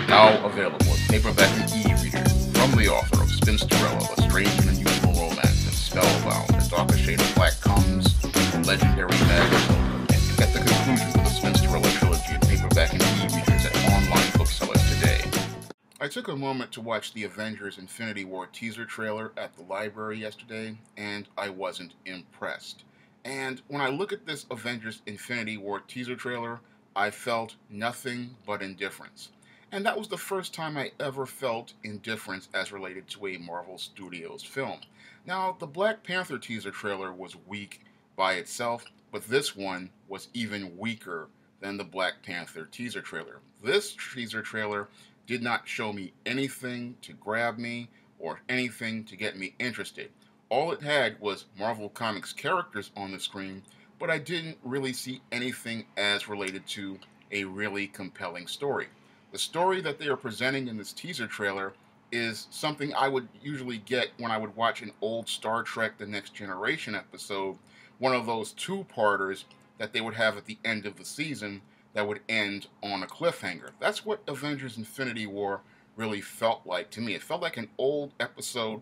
Now available in paperback and e-reader from the author of Spinsterella, A Strange and Unusual Romance, and Spellbound, A Darker Shade of Black comes from legendary magazine. And get the conclusion to the Spinsterella trilogy in paperback and e-readers at online booksellers today. I took a moment to watch the Avengers Infinity War teaser trailer at the library yesterday, and I wasn't impressed. And when I look at this Avengers Infinity War teaser trailer, I felt nothing but indifference. And that was the first time I ever felt indifference as related to a Marvel Studios film. Now, the Black Panther teaser trailer was weak by itself, but this one was even weaker than the Black Panther teaser trailer. This teaser trailer did not show me anything to grab me or anything to get me interested. All it had was Marvel Comics characters on the screen, but I didn't really see anything as related to a really compelling story. The story that they are presenting in this teaser trailer is something I would usually get when I would watch an old Star Trek The Next Generation episode, one of those two-parters that they would have at the end of the season that would end on a cliffhanger. That's what Avengers Infinity War really felt like to me. It felt like an old episode,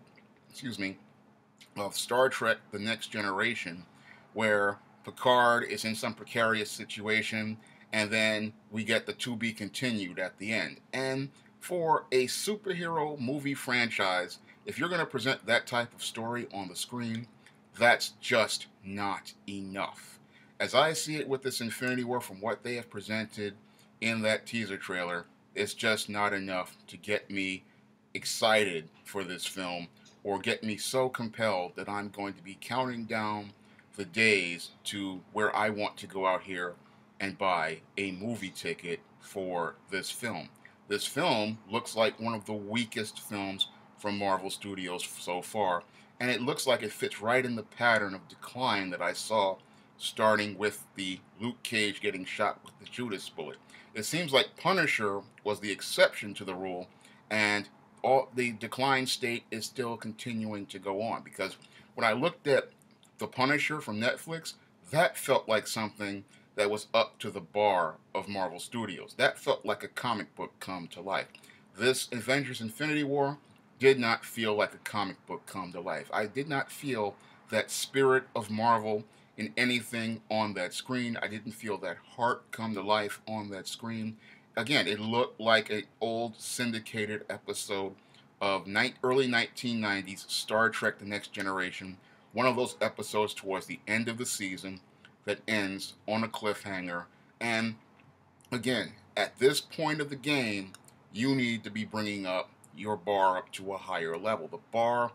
of Star Trek The Next Generation, where Picard is in some precarious situation, and then we get the to be continued at the end. And for a superhero movie franchise, if you're going to present that type of story on the screen, that's just not enough. As I see it with this Infinity War, from what they have presented in that teaser trailer, it's just not enough to get me excited for this film or get me so compelled that I'm going to be counting down the days to where I want to go out here and buy a movie ticket for this film. This film looks like one of the weakest films from Marvel Studios so far, and it looks like it fits right in the pattern of decline that I saw starting with the Luke Cage getting shot with the Judas bullet. It seems like Punisher was the exception to the rule, and all the decline state is still continuing to go on, because when I looked at The Punisher from Netflix, that felt like something that was up to the bar of Marvel Studios. That felt like a comic book come to life. This Avengers Infinity War did not feel like a comic book come to life. I did not feel that spirit of Marvel in anything on that screen. I didn't feel that heart come to life on that screen. Again, it looked like an old syndicated episode of early 1990s Star Trek The Next Generation, one of those episodes towards the end of the season that ends on a cliffhanger. And again, at this point of the game, you need to be bringing up your bar up to a higher level. The bar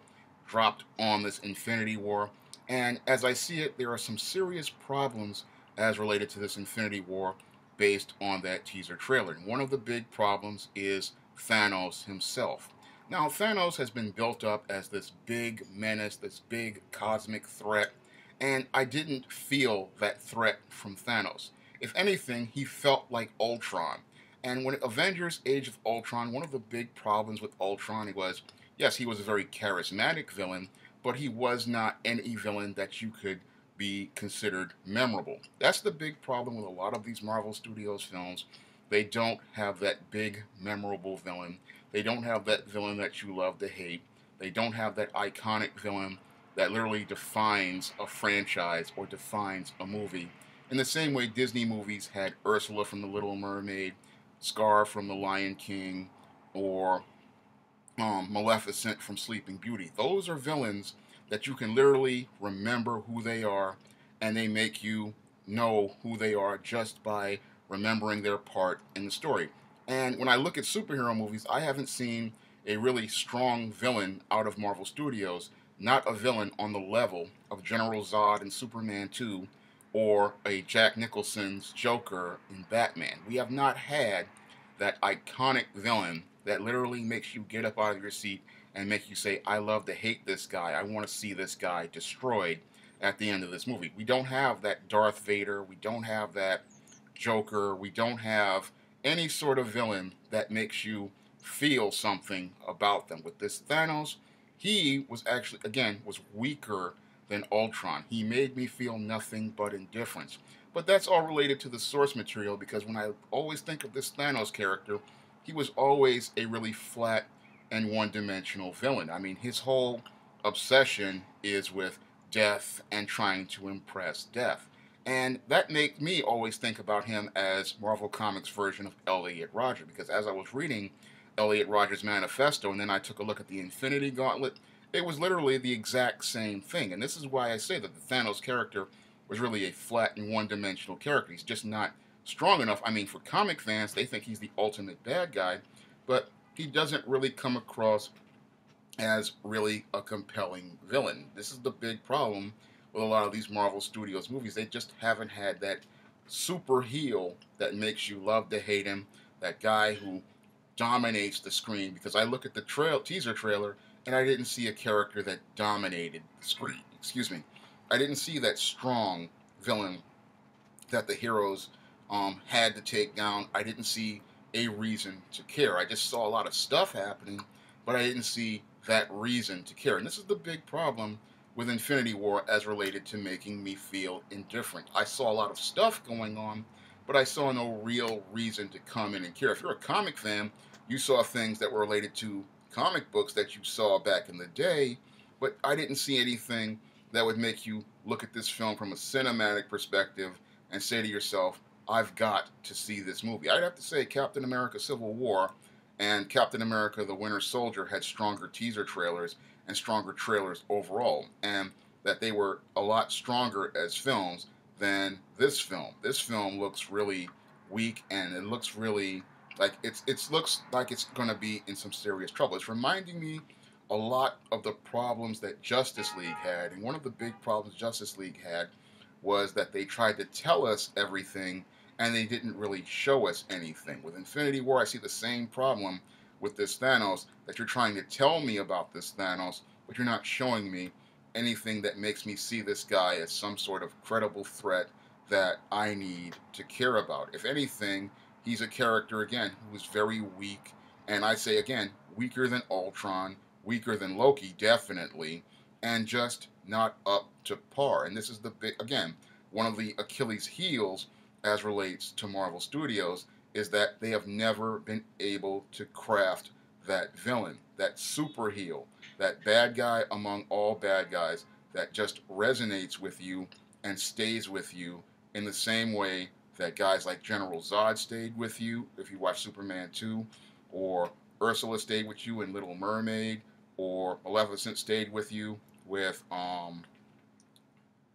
dropped on this Infinity War, and as I see it, there are some serious problems as related to this Infinity War based on that teaser trailer. And one of the big problems is Thanos himself. Now, Thanos has been built up as this big menace, this big cosmic threat, and I didn't feel that threat from Thanos. If anything, he felt like Ultron. And when Avengers Age of Ultron, one of the big problems with Ultron was, yes, he was a very charismatic villain, but he was not any villain that you could be considered memorable. That's the big problem with a lot of these Marvel Studios films. They don't have that big, memorable villain. They don't have that villain that you love to hate. They don't have that iconic villain that literally defines a franchise or defines a movie. In the same way Disney movies had Ursula from The Little Mermaid, Scar from The Lion King, or Maleficent from Sleeping Beauty. Those are villains that you can literally remember who they are, and they make you know who they are just by remembering their part in the story. And when I look at superhero movies, I haven't seen a really strong villain out of Marvel Studios, not a villain on the level of General Zod in Superman 2 or a Jack Nicholson's Joker in Batman. We have not had that iconic villain that literally makes you get up out of your seat and make you say, I love to hate this guy. I want to see this guy destroyed at the end of this movie. We don't have that Darth Vader. We don't have that Joker. We don't have any sort of villain that makes you feel something about them. With this Thanos, he was actually, again, was weaker than Ultron. He made me feel nothing but indifference. But that's all related to the source material, because when I always think of this Thanos character, he was always a really flat and one-dimensional villain. I mean, his whole obsession is with death and trying to impress death. And that makes me always think about him as Marvel Comics' version of Elliot Rodger, because as I was reading Elliot Rodger's manifesto and then I took a look at the Infinity Gauntlet, it was literally the exact same thing. And this is why I say that the Thanos character was really a flat and one-dimensional character. He's just not strong enough. I mean, for comic fans, they think he's the ultimate bad guy, but he doesn't really come across as really a compelling villain. This is the big problem with a lot of these Marvel Studios movies. They just haven't had that super heel that makes you love to hate him, that guy who dominates the screen. Because I look at the teaser trailer and I didn't see a character that dominated the screen. Excuse me. I didn't see that strong villain that the heroes had to take down. I didn't see a reason to care. I just saw a lot of stuff happening, but I didn't see that reason to care. And this is the big problem with Infinity War as related to making me feel indifferent. I saw a lot of stuff going on, but I saw no real reason to come in and care. If you're a comic fan, you saw things that were related to comic books that you saw back in the day, but I didn't see anything that would make you look at this film from a cinematic perspective and say to yourself, I've got to see this movie. I'd have to say Captain America Civil War and Captain America the Winter Soldier had stronger teaser trailers and stronger trailers overall, and that they were a lot stronger as films than this film. This film looks really weak, and it looks really like it looks like it's going to be in some serious trouble. It's reminding me a lot of the problems that Justice League had, and one of the big problems Justice League had was that they tried to tell us everything and they didn't really show us anything. With Infinity War, I see the same problem with this Thanos, that you're trying to tell me about this Thanos, but you're not showing me anything that makes me see this guy as some sort of credible threat that I need to care about. If anything, he's a character, again, who is very weak, and I say, again, weaker than Ultron, weaker than Loki, definitely, and just not up to par. And this is the big, again, one of the Achilles heels as relates to Marvel Studios is that they have never been able to craft that villain, that super heel, that bad guy among all bad guys that just resonates with you and stays with you in the same way that guys like General Zod stayed with you if you watch Superman 2, or Ursula stayed with you in Little Mermaid, or Maleficent stayed with you with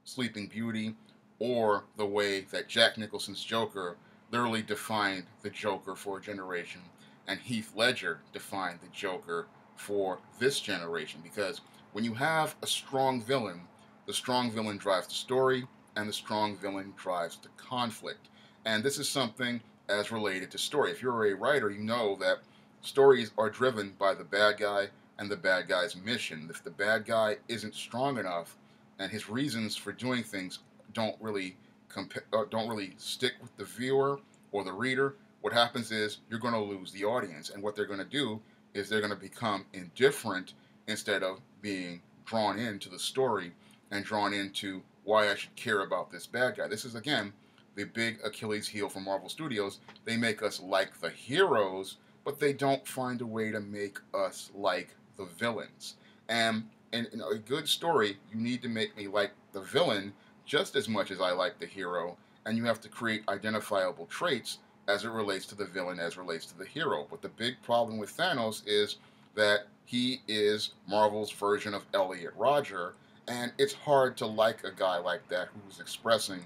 Sleeping Beauty, or the way that Jack Nicholson's Joker literally defined the Joker for a generation, and Heath Ledger defined the Joker for this generation. Because when you have a strong villain, the strong villain drives the story, and the strong villain drives the conflict. And this is something as related to story. If you're a writer, you know that stories are driven by the bad guy and the bad guy's mission. If the bad guy isn't strong enough, and his reasons for doing things don't really stick with the viewer or the reader, what happens is you're going to lose the audience. And what they're going to do is they're going to become indifferent instead of being drawn into the story and drawn into why I should care about this bad guy. This is, again, the big Achilles heel for Marvel Studios. They make us like the heroes, but they don't find a way to make us like the villains. And in a good story, you need to make me like the villain just as much as I like the hero, and you have to create identifiable traits as it relates to the villain, as it relates to the hero. But the big problem with Thanos is that he is Marvel's version of Elliot Rodger, and it's hard to like a guy like that who's expressing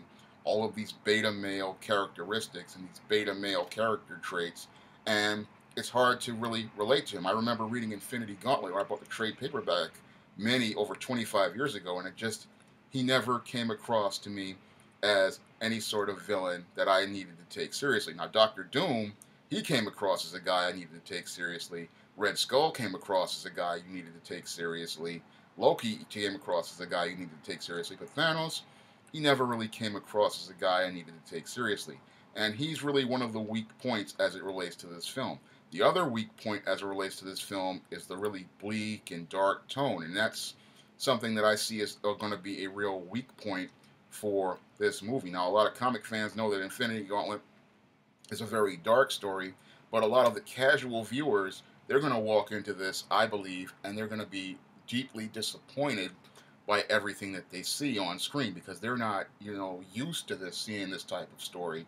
all of these beta male characteristics and these beta male character traits, and it's hard to really relate to him. I remember reading Infinity Gauntlet, where I bought the trade paperback over 25 years ago, and he never came across to me as any sort of villain that I needed to take seriously. Now, Doctor Doom, he came across as a guy I needed to take seriously. Red Skull came across as a guy you needed to take seriously. Loki came across as a guy you needed to take seriously. But Thanos, he never really came across as a guy I needed to take seriously. And he's really one of the weak points as it relates to this film. The other weak point as it relates to this film is the really bleak and dark tone. And that's something that I see is going to be a real weak point for this movie. Now, a lot of comic fans know that Infinity Gauntlet is a very dark story, But a lot of the casual viewers, they're going to walk into this, I believe, and they're going to be deeply disappointed by everything that they see on screen because they're not, used to this, seeing this type of story.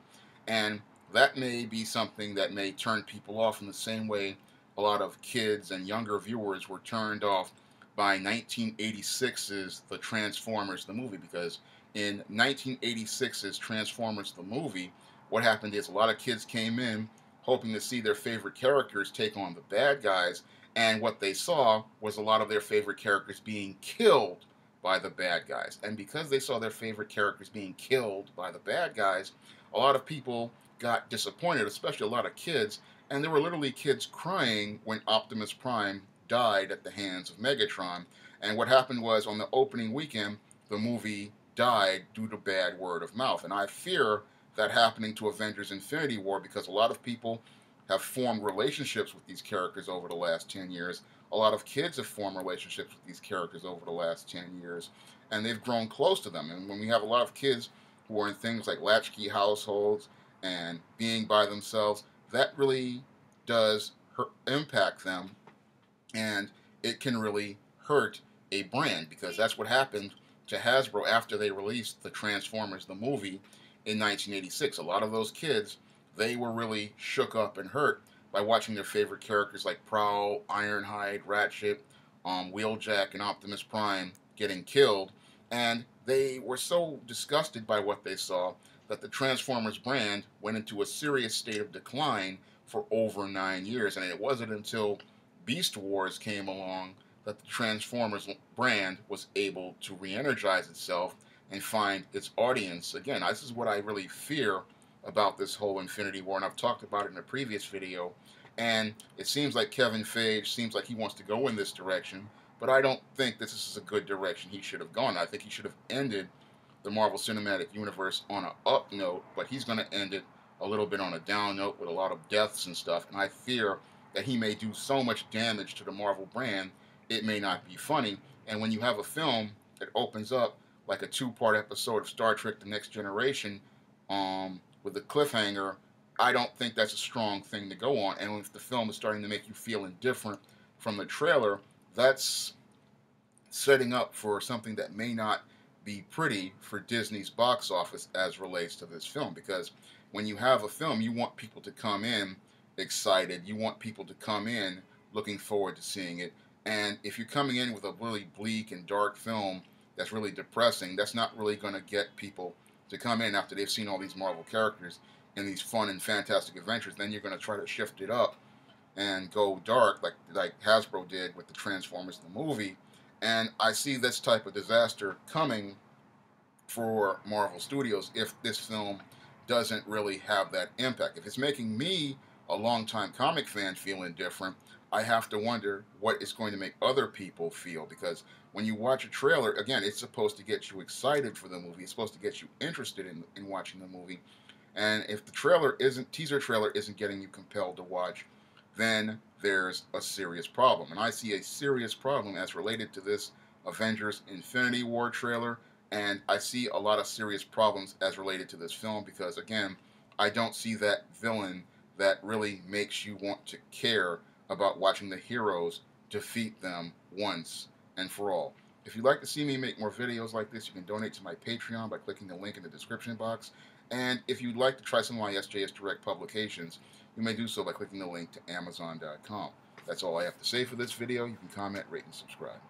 And that may be something that may turn people off in the same way a lot of kids and younger viewers were turned off by 1986's The Transformers the movie, because in 1986's Transformers the movie, what happened is a lot of kids came in hoping to see their favorite characters take on the bad guys, and what they saw was a lot of their favorite characters being killed by the bad guys. And because they saw their favorite characters being killed by the bad guys, a lot of people got disappointed, especially a lot of kids, and there were literally kids crying when Optimus Prime died at the hands of Megatron. And what happened was, on the opening weekend, the movie died due to bad word of mouth. And I fear that happening to Avengers Infinity War, because a lot of people have formed relationships with these characters over the last 10 years. A lot of kids have formed relationships with these characters over the last 10 years, and they've grown close to them. And when we have a lot of kids who are in things like latchkey households and being by themselves, that really does impact them, and it can really hurt a brand, because that's what happened to Hasbro after they released the Transformers the movie in 1986. A lot of those kids, they were really shook up and hurt by watching their favorite characters like Prowl, Ironhide, Ratchet, Wheeljack, and Optimus Prime getting killed, and they were so disgusted by what they saw that the Transformers brand went into a serious state of decline for over 9 years. And it wasn't until Beast Wars came along that the Transformers brand was able to re-energize itself and find its audience again. This is what I really fear about this whole Infinity War, and I've talked about it in a previous video. And it seems like Kevin Feige seems like he wants to go in this direction, but I don't think this is a good direction he should have gone. I think he should have ended the Marvel Cinematic Universe on an up note, but he's going to end it a little bit on a down note with a lot of deaths and stuff. And I fear that he may do so much damage to the Marvel brand, it may not be funny. And when you have a film that opens up like a 2-part episode of Star Trek The Next Generation with a cliffhanger, I don't think that's a strong thing to go on. And if the film is starting to make you feel indifferent from the trailer, that's setting up for something that may not be pretty for Disney's box office as relates to this film. Because when you have a film, you want people to come in excited. You want people to come in looking forward to seeing it. And if you're coming in with a really bleak and dark film that's really depressing, that's not really going to get people to come in after they've seen all these Marvel characters in these fun and fantastic adventures. Then you're going to try to shift it up and go dark like Hasbro did with the Transformers the movie. And I see this type of disaster coming for Marvel Studios if this film doesn't really have that impact. If it's making me, a longtime comic fan, feel indifferent, I have to wonder what it's going to make other people feel. Because when you watch a trailer, again, it's supposed to get you excited for the movie. It's supposed to get you interested in watching the movie. And if the teaser trailer isn't getting you compelled to watch, then there's a serious problem. And I see a serious problem as related to this Avengers Infinity War trailer, and I see a lot of serious problems as related to this film, because again, I don't see that villain that really makes you want to care about watching the heroes defeat them once and for all. If you'd like to see me make more videos like this, you can donate to my Patreon by clicking the link in the description box. And if you'd like to try some of my SJS Direct publications, you may do so by clicking the link to Amazon.com. That's all I have to say for this video. You can comment, rate, and subscribe.